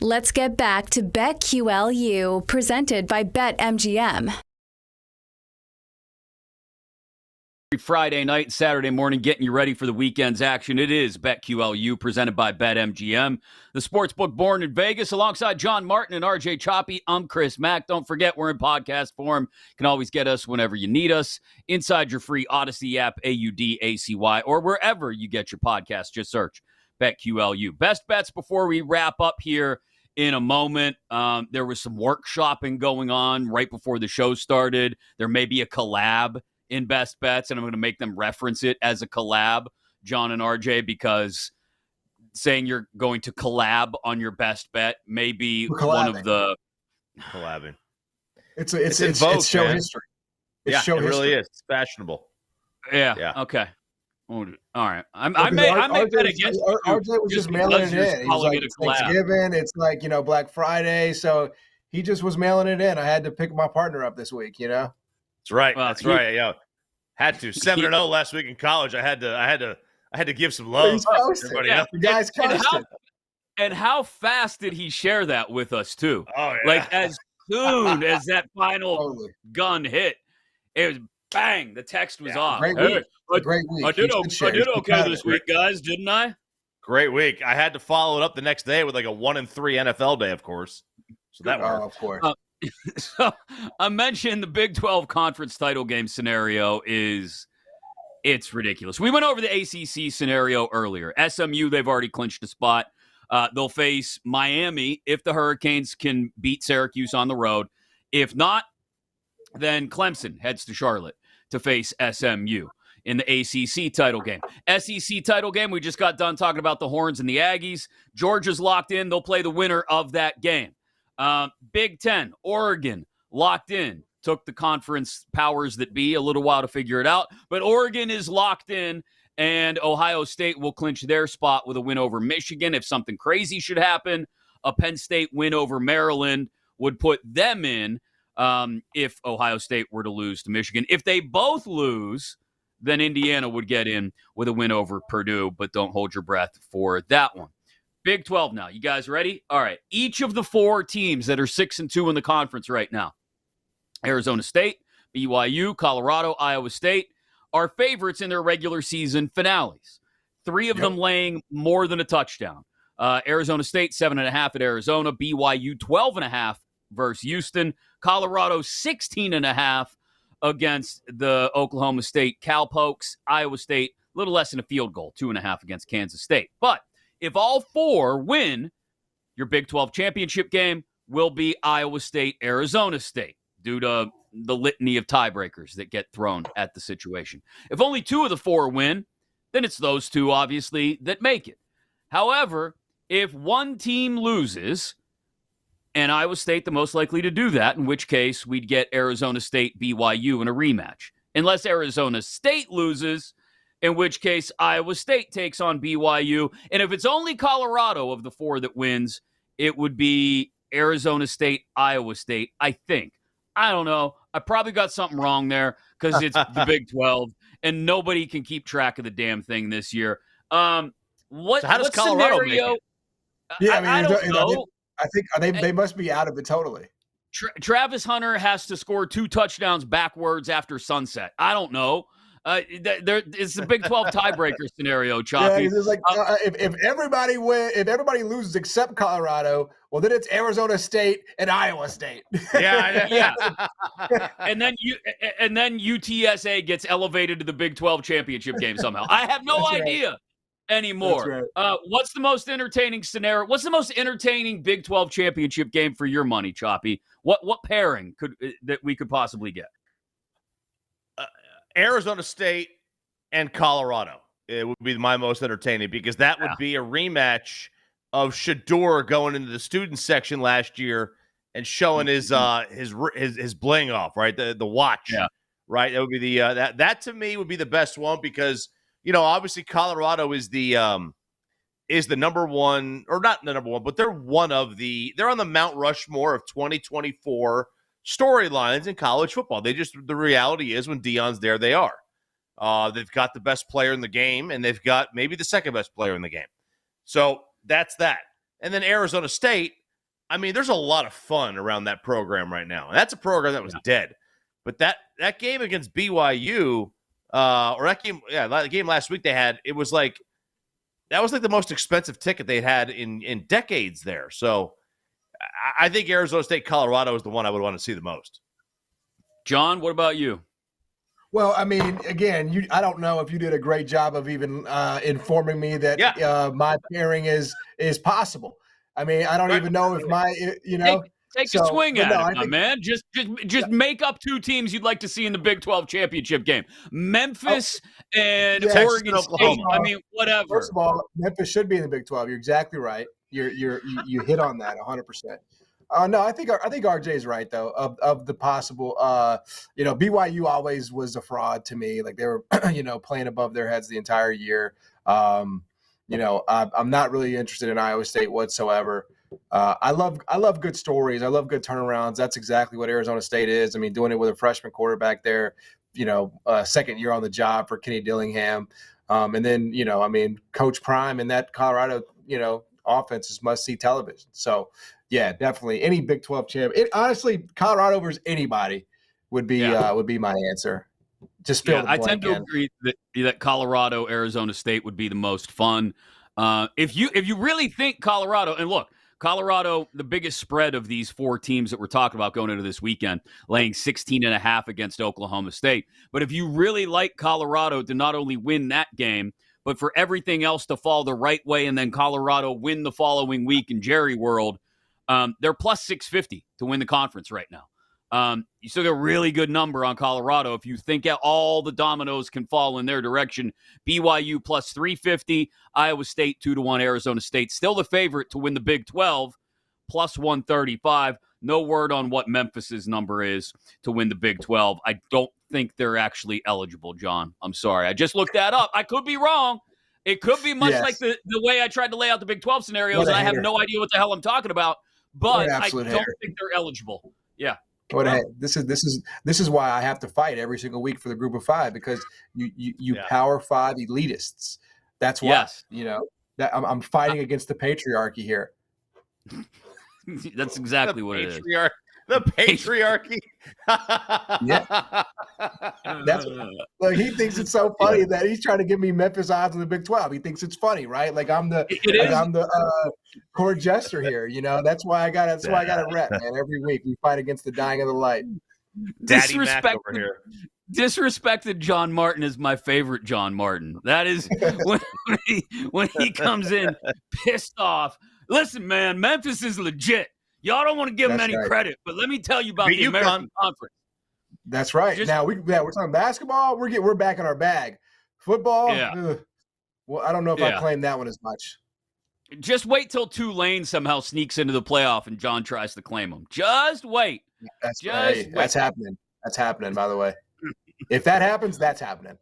Let's get back to BetQLU, presented by BetMGM. Friday night and Saturday morning, getting you ready for the weekend's action. It is BetQLU, presented by BetMGM. The sportsbook born in Vegas, alongside John Martin and RJ Choppy. I'm Chris Mack. Don't forget, we're in podcast form. You can always get us whenever you need us. Inside your free Odyssey app, AUDACY, or wherever you get your podcast. Just search BetQLU. Best bets before we wrap up here in a moment. There was some workshopping going on right before the show started. There may be a collab in best bets, and I'm going to make them reference it as a collab, John and RJ, because saying you're going to collab on your best bet may be one of the collabing. It's vogue, show man. history. It's show it history. really is. It's fashionable. Yeah. Okay. All right. I Because may bet against you. RJ was just mailing it in. He was like, it a it's collab. Thanksgiving. It's like, Black Friday. So he just was mailing it in. I had to pick my partner up this week, That's right. Well, That's right. Yeah. Had to 7-0 last week in college. I had to give some love. He's coasting. Yeah. The guy's coasting. And how fast did he share that with us, too? Oh, yeah. Like, as soon as that final gun hit, it was bang, the text was off. Great week. Great week. I did okay this week, guys, didn't I? Great week. I had to follow it up the next day with like a 1-3 NFL day, of course. So that worked. Of course. So I mentioned the Big 12 conference title game scenario is It's ridiculous. We went over the ACC scenario earlier. SMU, they've already clinched a spot. They'll face Miami if the Hurricanes can beat Syracuse on the road. If not, then Clemson heads to Charlotte to face SMU in the ACC title game. SEC title game, we just got done talking about the Horns and the Aggies. Georgia's locked in. They'll play the winner of that game. Big Ten, Oregon, locked in. Took the conference powers that be a little while to figure it out. But Oregon is locked in, and Ohio State will clinch their spot with a win over Michigan. If something crazy should happen, a Penn State win over Maryland would put them in if Ohio State were to lose to Michigan. If they both lose, then Indiana would get in with a win over Purdue, but don't hold your breath for that one. Big 12 now. You guys ready? All right. Each of the 4 teams that are 6-2 in the conference right now, Arizona State, BYU, Colorado, Iowa State, are favorites in their regular season finales. 3 of them laying more than a touchdown. Arizona State, 7.5 at Arizona. BYU, 12.5 versus Houston. Colorado, 16.5 against the Oklahoma State Cowpokes. Iowa State, a little less than a field goal, 2.5 against Kansas State. But if all 4 win, your Big 12 championship game will be Iowa State, Arizona State, due to the litany of tiebreakers that get thrown at the situation. If only 2 of the 4 win, then it's those 2, obviously, that make it. However, if one team loses, and Iowa State the most likely to do that, in which case we'd get Arizona State, BYU in a rematch. Unless Arizona State loses, in which case Iowa State takes on BYU. And if it's only Colorado of the 4 that wins, it would be Arizona State, Iowa State, I think. I don't know. I probably got something wrong there because it's the Big 12, and nobody can keep track of the damn thing this year. So how does Colorado scenario? make it? Yeah, I don't know. I think they must be out of it totally. Travis Hunter has to score 2 touchdowns backwards after sunset. I don't know. It's the Big 12 tiebreaker scenario, Choppy. Yeah, it's like, if everybody loses except Colorado, well, then it's Arizona State and Iowa State. Yeah. and then UTSA gets elevated to the Big 12 championship game somehow. I have no idea anymore. Right. What's the most entertaining scenario? What's the most entertaining Big 12 championship game for your money, Choppy? What pairing that we could possibly get? Arizona State and Colorado. It would be my most entertaining because that would be a rematch of Shador going into the student section last year and showing his bling off, right? The watch, right? That would be the that to me would be the best one because obviously Colorado is the number one, or not the number one, but they're on the Mount Rushmore of 2024 storylines in college football. The reality is when Deion's there, they are. They've got the best player in the game, and they've got maybe the second best player in the game. So that's that. And then Arizona State, I mean, there's a lot of fun around that program right now. And that's a program that was dead. But that game against BYU, or that game last week they had, that was like the most expensive ticket they'd had in decades there. So I think Arizona State, Colorado is the one I would want to see the most. John, what about you? Well, I mean, again, I don't know if you did a great job of even informing me that my pairing is possible. I mean, I don't even know if Take a swing at it, my man. Just make up 2 teams you'd like to see in the Big 12 championship game. Memphis and Oregon State. I mean, whatever. First of all, Memphis should be in the Big 12. You're exactly right. You hit on that 100%. No, I think RJ is right though. Of the possible, BYU always was a fraud to me. Like they were, playing above their heads the entire year. I'm not really interested in Iowa State whatsoever. I love good stories. I love good turnarounds. That's exactly what Arizona State is. I mean, doing it with a freshman quarterback there, second year on the job for Kenny Dillingham. And then, Coach Prime and that Colorado, offense is must-see television. So, yeah, definitely any Big 12 champ. Honestly, Colorado versus anybody would be my answer. Just fill the blank. I tend to agree that Colorado, Arizona State would be the most fun. If you really think Colorado, and look, Colorado, the biggest spread of these 4 teams that we're talking about going into this weekend, laying 16.5 against Oklahoma State. But if you really like Colorado to not only win that game, but for everything else to fall the right way and then Colorado win the following week in Jerry World, they're plus 650 to win the conference right now. You still get a really good number on Colorado. If you think all the dominoes can fall in their direction, BYU plus 350, Iowa State 2-1, Arizona State still the favorite to win the Big 12, plus 135. No word on what Memphis's number is to win the Big 12. I don't think they're actually eligible, John. I'm sorry. I just looked that up. I could be wrong. It could be much like the way I tried to lay out the Big 12 scenarios, and I have no idea what the hell I'm talking about, but I don't think they're eligible. Yeah. But hey, this is why I have to fight every single week for the group of 5, because you Power 5 elitists. That's why that I'm fighting against the patriarchy here. That's exactly what it is. The patriarchy. Yeah. That's like, he thinks it's so funny that he's trying to give me Memphis odds in the Big 12. He thinks it's funny, right? Like I'm the court jester here. That's why I got to rep, man. Every week we fight against the dying of the light. Daddy Mack over here. Disrespected John Martin is my favorite John Martin. That is when he comes in pissed off. Listen, man, Memphis is legit. Y'all don't want to give him any credit, but let me tell you about the American Conference. That's right. Now we're talking basketball. We're back in our bag. Football. Well, I don't know if I claim that one as much. Just wait till Tulane somehow sneaks into the playoff and John tries to claim them. Just wait. That's happening. That's happening. By the way, if that happens, that's happening.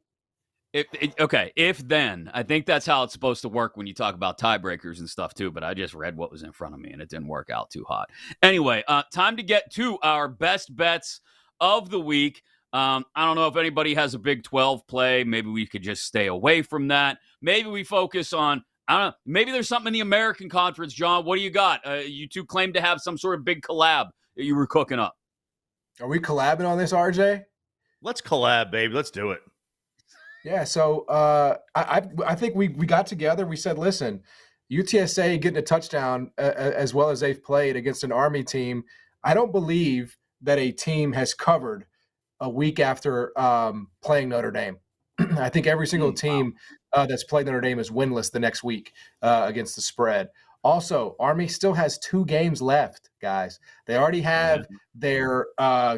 If then. I think that's how it's supposed to work when you talk about tiebreakers and stuff too, but I just read what was in front of me and it didn't work out too hot. Anyway, time to get to our best bets of the week. I don't know if anybody has a Big 12 play. Maybe we could just stay away from that. Maybe we focus on, I don't know, maybe there's something in the American Conference. John, what do you got? You two claim to have some sort of big collab that you were cooking up. Are we collabing on this, RJ? Let's collab, baby. Let's do it. Yeah, so I think we got together. We said, listen, UTSA getting a touchdown as well as they've played against an Army team. I don't believe that a team has covered a week after playing Notre Dame. I think every single team that's played Notre Dame is winless the next week against the spread. Also, Army still has 2 games left, guys. They already have their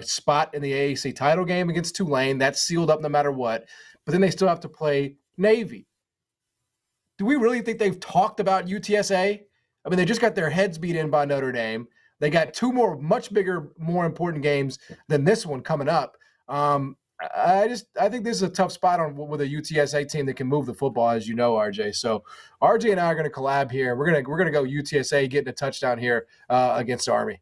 spot in the AAC title game against Tulane. That's sealed up no matter what. But then they still have to play Navy. Do we really think they've talked about UTSA? I mean, they just got their heads beat in by Notre Dame. They got 2 more, much bigger, more important games than this one coming up. I think this is a tough spot with a UTSA team that can move the football, as you know, RJ. So RJ and I are going to collab here. We're gonna go UTSA getting a touchdown here against Army.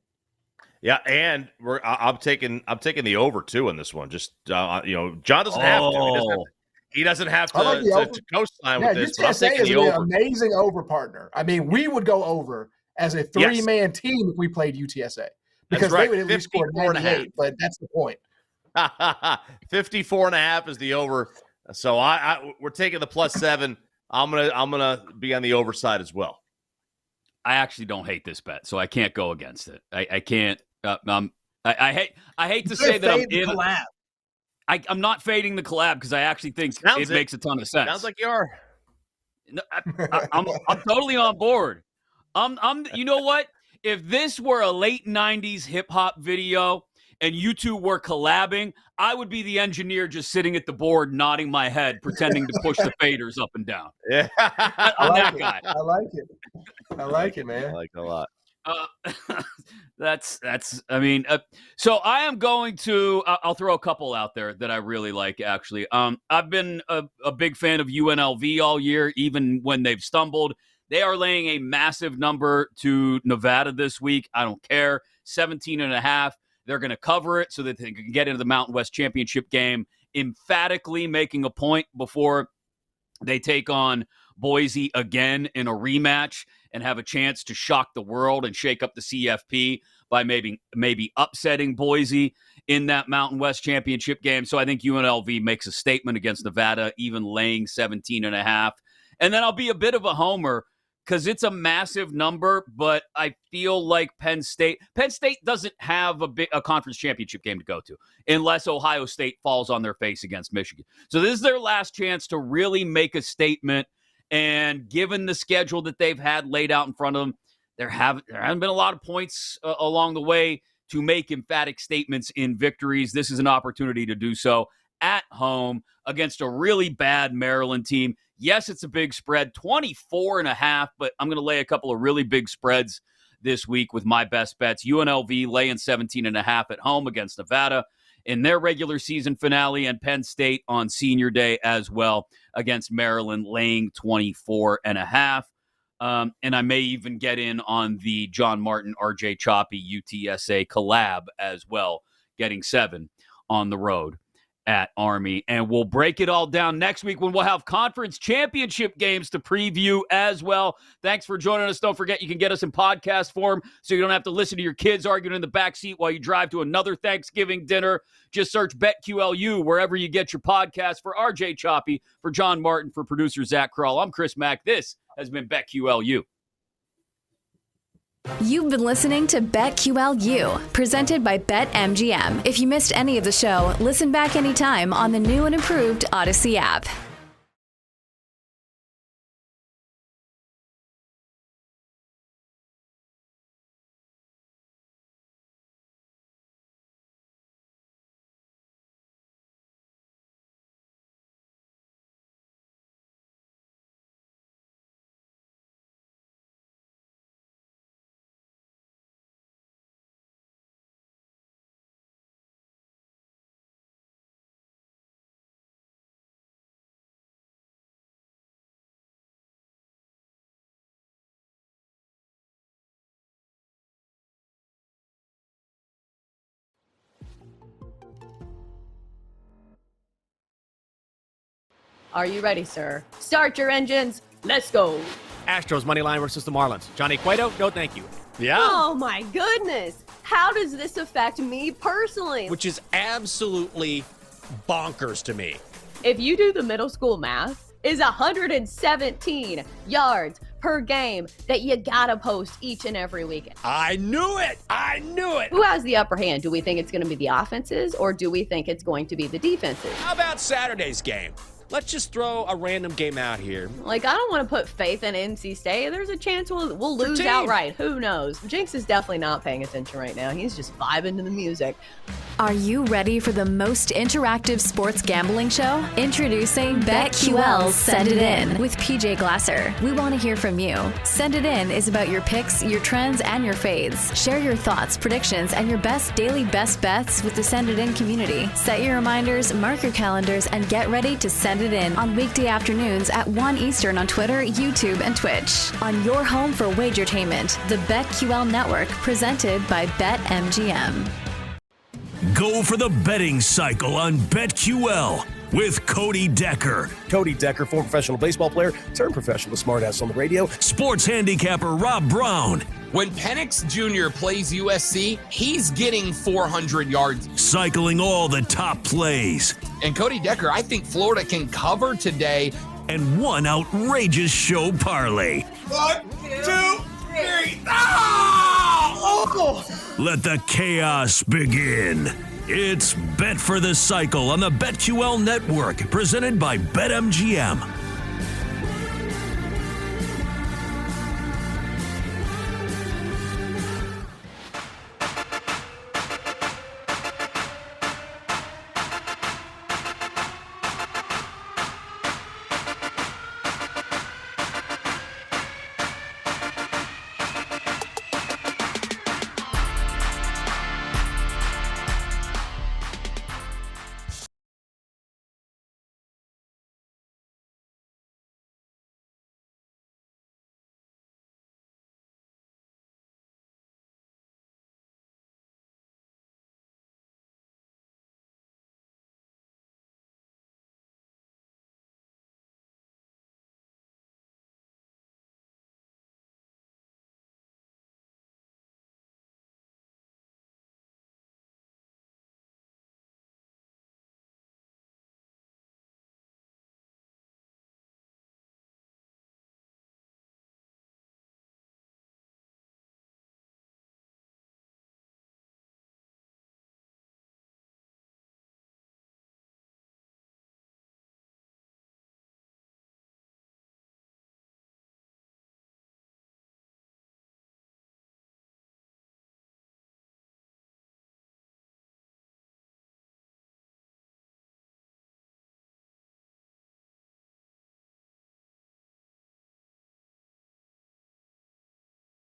Yeah, and I'm taking the over too in this one. Just John doesn't have to. He doesn't have to co-sign with this. UTSA is an amazing over partner. I mean, we would go over as a 3-man team if we played UTSA because they would at least score 98. But that's the point. 54.5 is the over. So we're taking the +7. I'm gonna be on the over side as well. I actually don't hate this bet, so I can't go against it. I can't. I hate to say that I'm in collab. I'm not fading the collab because I actually think it makes a ton of sense. Sounds like you are. No, I'm totally on board. You know what? If this were a late 90s hip hop video and you two were collabing, I would be the engineer just sitting at the board nodding my head, pretending to push the faders up and down. Yeah. I'm that guy. I like it. I like it, man. I like it a lot. So I am going to, I'll throw a couple out there that I really like, actually. I've been a big fan of UNLV all year, even when they've stumbled. They are laying a massive number to Nevada this week. I don't care. 17.5. They're going to cover it so that they can get into the Mountain West Championship game, emphatically making a point before they take on Boise again in a rematch and have a chance to shock the world and shake up the CFP by maybe upsetting Boise in that Mountain West Championship game. So I think UNLV makes a statement against Nevada, even laying 17.5. And then I'll be a bit of a homer because it's a massive number, but I feel like Penn State doesn't have a conference championship game to go to unless Ohio State falls on their face against Michigan. So this is their last chance to really make a statement. And given the schedule that they've had laid out in front of them, there haven't been a lot of points along the way to make emphatic statements in victories. This is an opportunity to do so at home against a really bad Maryland team. Yes, it's a big spread, 24.5, but I'm going to lay a couple of really big spreads this week with my best bets. UNLV laying 17.5 at home against Nevada in their regular season finale, and Penn State on senior day as well against Maryland laying 24.5. And I may even get in on the John Martin, RJ Choppy, UTSA collab as well, getting 7 on the road at Army. And we'll break it all down next week when we'll have conference championship games to preview as well. Thanks for joining us. Don't forget, you can get us in podcast form so you don't have to listen to your kids arguing in the backseat while you drive to another Thanksgiving dinner. Just search BetQLU wherever you get your podcast. For RJ Choppy, for John Martin, for producer Zach Kroll, I'm Chris Mack. This has been BetQLU. You've been listening to BetQLU, presented by BetMGM. If you missed any of the show, listen back anytime on the new and improved Odyssey app. Are you ready, sir? Start your engines. Let's go. Astros money line versus the Marlins. Johnny Cueto, no thank you. Yeah. Oh, my goodness. How does this affect me personally? Which is absolutely bonkers to me. If you do the middle school math, is 117 yards per game that you gotta post each and every weekend. I knew it. Who has the upper hand? Do we think it's going to be the offenses, or do we think it's going to be the defenses? How about Saturday's game? Let's just throw a random game out here. Like, I don't want to put faith in NC State. There's a chance we'll lose outright. Who knows? Jinx is definitely not paying attention right now. He's just vibing to the music. Are you ready for the most interactive sports gambling show? Introducing BetQL's Send It In with PJ Glasser. We want to hear from you. Send It In is about your picks, your trends, and your fades. Share your thoughts, predictions, and your best daily best bets with the Send It In community. Set your reminders, mark your calendars, and get ready to send it in on weekday afternoons at 1 Eastern on Twitter, YouTube, and Twitch. On your home for wagertainment, the BetQL Network, presented by BetMGM. Go for the betting cycle on BetQL with Cody Decker. Cody Decker, former professional baseball player, turned professional smartass on the radio. Sports handicapper Rob Brown. When Penix Jr. plays USC, he's getting 400 yards. Cycling all the top plays. And Cody Decker, I think Florida can cover today. And one outrageous show parlay. 1, 2, 3. Let the chaos begin. It's Bet for the Cycle on the BetQL Network, presented by BetMGM.